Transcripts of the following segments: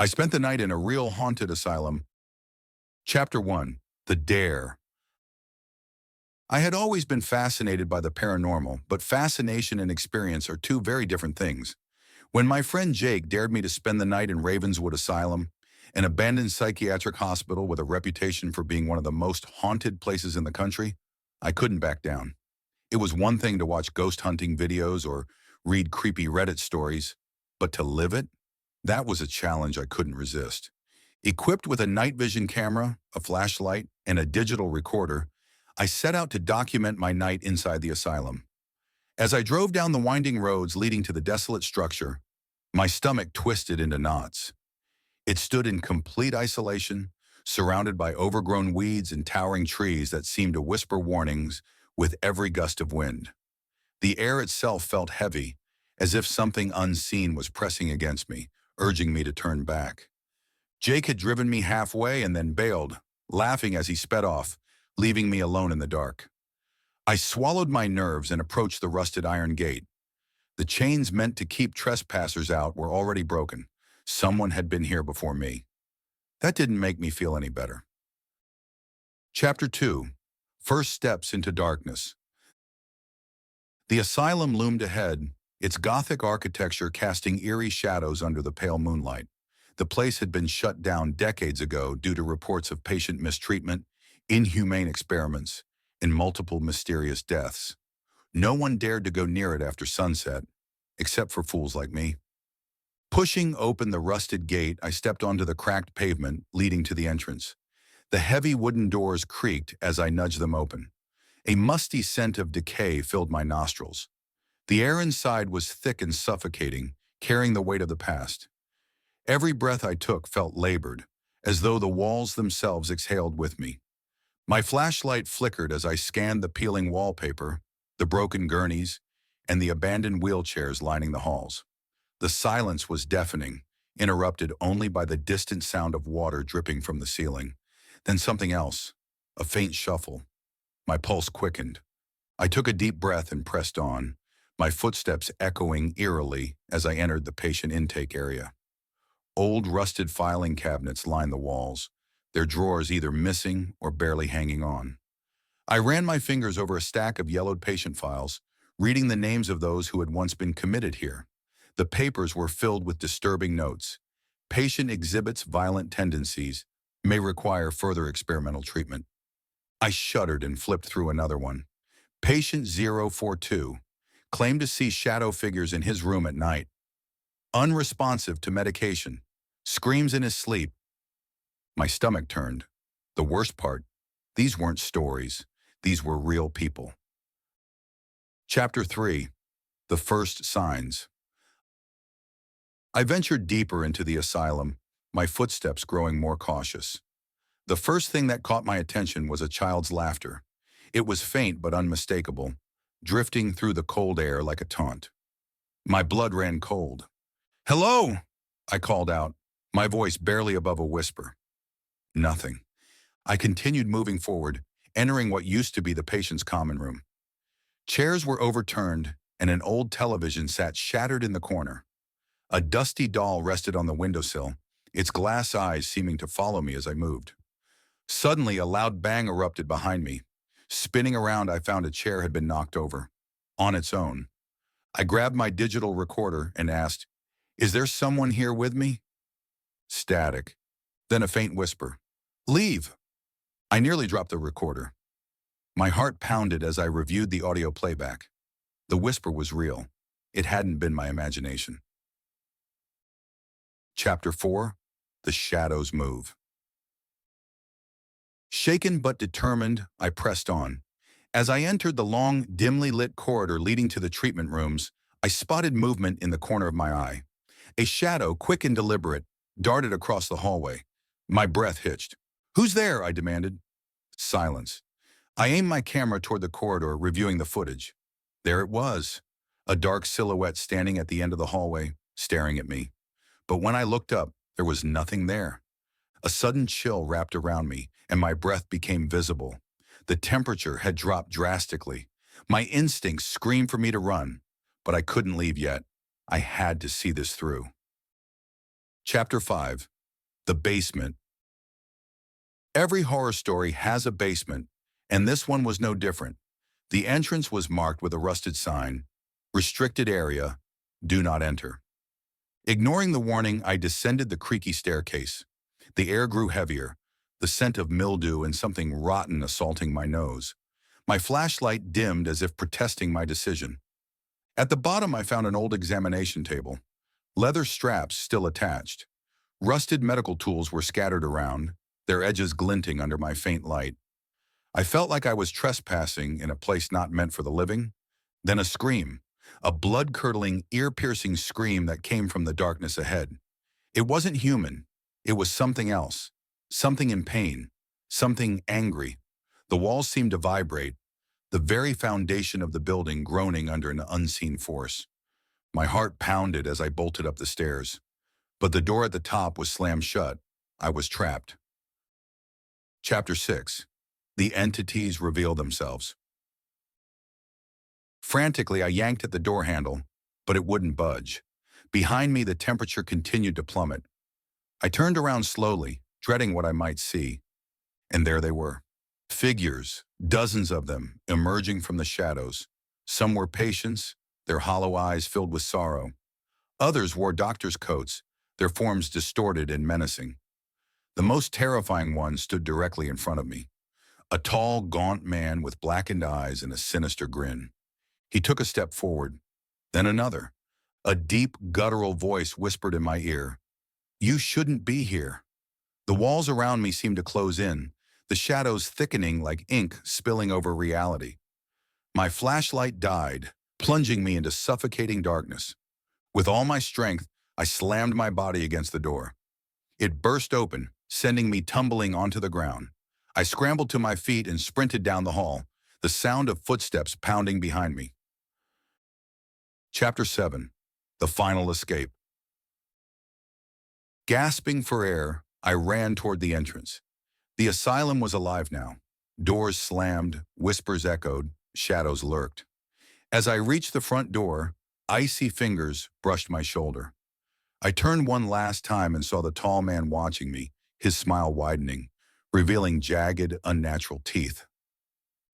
I spent the night in a real haunted asylum. Chapter 1. The Dare. I had always been fascinated by the paranormal, but fascination and experience are two very different things. When my friend Jake dared me to spend the night in Ravenswood Asylum, an abandoned psychiatric hospital with a reputation for being one of the most haunted places in the country, I couldn't back down. It was one thing to watch ghost hunting videos or read creepy Reddit stories, but to live it? That was a challenge I couldn't resist. Equipped with a night vision camera, a flashlight, and a digital recorder, I set out to document my night inside the asylum. As I drove down the winding roads leading to the desolate structure, my stomach twisted into knots. It stood in complete isolation, surrounded by overgrown weeds and towering trees that seemed to whisper warnings with every gust of wind. The air itself felt heavy, as if something unseen was pressing against me, urging me to turn back. Jake had driven me halfway and then bailed, laughing as he sped off, leaving me alone in the dark. I swallowed my nerves and approached the rusted iron gate. The chains meant to keep trespassers out were already broken. Someone had been here before me. That didn't make me feel any better. Chapter 2. First Steps into Darkness. The asylum loomed ahead, its Gothic architecture casting eerie shadows under the pale moonlight. The place had been shut down decades ago due to reports of patient mistreatment, inhumane experiments, and multiple mysterious deaths. No one dared to go near it after sunset, except for fools like me. Pushing open the rusted gate, I stepped onto the cracked pavement leading to the entrance. The heavy wooden doors creaked as I nudged them open. A musty scent of decay filled my nostrils. The air inside was thick and suffocating, carrying the weight of the past. Every breath I took felt labored, as though the walls themselves exhaled with me. My flashlight flickered as I scanned the peeling wallpaper, the broken gurneys, and the abandoned wheelchairs lining the halls. The silence was deafening, interrupted only by the distant sound of water dripping from the ceiling. Then something else, a faint shuffle. My pulse quickened. I took a deep breath and pressed on, my footsteps echoing eerily as I entered the patient intake area. Old rusted filing cabinets lined the walls, their drawers either missing or barely hanging on. I ran my fingers over a stack of yellowed patient files, reading the names of those who had once been committed here. The papers were filled with disturbing notes. Patient exhibits violent tendencies, may require further experimental treatment. I shuddered and flipped through another one. Patient 042 claimed to see shadow figures in his room at night. Unresponsive to medication. Screams in his sleep. My stomach turned. The worst part, these weren't stories. These were real people. Chapter 3. The First Signs. I ventured deeper into the asylum, my footsteps growing more cautious. The first thing that caught my attention was a child's laughter. It was faint but unmistakable, drifting through the cold air like a taunt. My blood ran cold. "Hello!" I called out, my voice barely above a whisper. Nothing. I continued moving forward, entering what used to be the patient's common room. Chairs were overturned, and an old television sat shattered in the corner. A dusty doll rested on the windowsill, its glass eyes seeming to follow me as I moved. Suddenly, a loud bang erupted behind me. Spinning around, I found a chair had been knocked over, on its own. I grabbed my digital recorder and asked, "Is there someone here with me?" Static. Then a faint whisper, "Leave!" I nearly dropped the recorder. My heart pounded as I reviewed the audio playback. The whisper was real. It hadn't been my imagination. Chapter 4. The Shadows Move. Shaken but determined, I pressed on. As I entered the long, dimly lit corridor leading to the treatment rooms, I spotted movement in the corner of my eye. A shadow, quick and deliberate, darted across the hallway. My breath hitched. "Who's there?" I demanded. Silence. I aimed my camera toward the corridor, reviewing the footage. There it was, a dark silhouette standing at the end of the hallway, staring at me. But when I looked up, there was nothing there. A sudden chill wrapped around me, and my breath became visible. The temperature had dropped drastically. My instincts screamed for me to run, but I couldn't leave yet. I had to see this through. Chapter 5. The basement. Every horror story has a basement, and this one was no different. The entrance was marked with a rusted sign, "Restricted area, do not enter." Ignoring the warning, I descended the creaky staircase. The air grew heavier, the scent of mildew and something rotten assaulting my nose. My flashlight dimmed as if protesting my decision. At the bottom, I found an old examination table, leather straps still attached. Rusted medical tools were scattered around, their edges glinting under my faint light. I felt like I was trespassing in a place not meant for the living. Then a scream, a blood-curdling, ear-piercing scream that came from the darkness ahead. It wasn't human. It was something else, something in pain, something angry. The walls seemed to vibrate, the very foundation of the building groaning under an unseen force. My heart pounded as I bolted up the stairs, but the door at the top was slammed shut. I was trapped. Chapter 6. The entities reveal themselves. Frantically, I yanked at the door handle, but it wouldn't budge. Behind me, the temperature continued to plummet. I turned around slowly, dreading what I might see, and there they were. Figures, dozens of them, emerging from the shadows. Some were patients, their hollow eyes filled with sorrow. Others wore doctor's coats, their forms distorted and menacing. The most terrifying one stood directly in front of me. A tall, gaunt man with blackened eyes and a sinister grin. He took a step forward, then another. A deep, guttural voice whispered in my ear, "You shouldn't be here." The walls around me seemed to close in, the shadows thickening like ink spilling over reality. My flashlight died, plunging me into suffocating darkness. With all my strength, I slammed my body against the door. It burst open, sending me tumbling onto the ground. I scrambled to my feet and sprinted down the hall, the sound of footsteps pounding behind me. Chapter 7. The Final Escape. Gasping for air, I ran toward the entrance. The asylum was alive now. Doors slammed, whispers echoed, shadows lurked. As I reached the front door, icy fingers brushed my shoulder. I turned one last time and saw the tall man watching me, his smile widening, revealing jagged, unnatural teeth.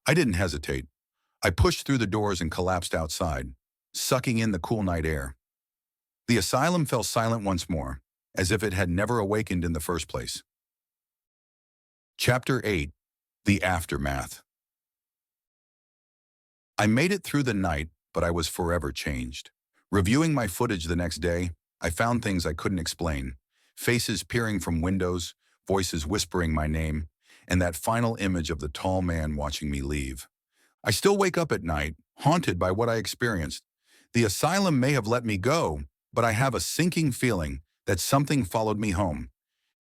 I didn't hesitate. I pushed through the doors and collapsed outside, sucking in the cool night air. The asylum fell silent once more, as if it had never awakened in the first place. Chapter 8. The Aftermath. I made it through the night, but I was forever changed. Reviewing my footage the next day, I found things I couldn't explain. Faces peering from windows, voices whispering my name, and that final image of the tall man watching me leave. I still wake up at night, haunted by what I experienced. The asylum may have let me go, but I have a sinking feeling that something followed me home.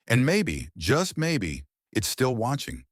And maybe, just maybe, it's still watching.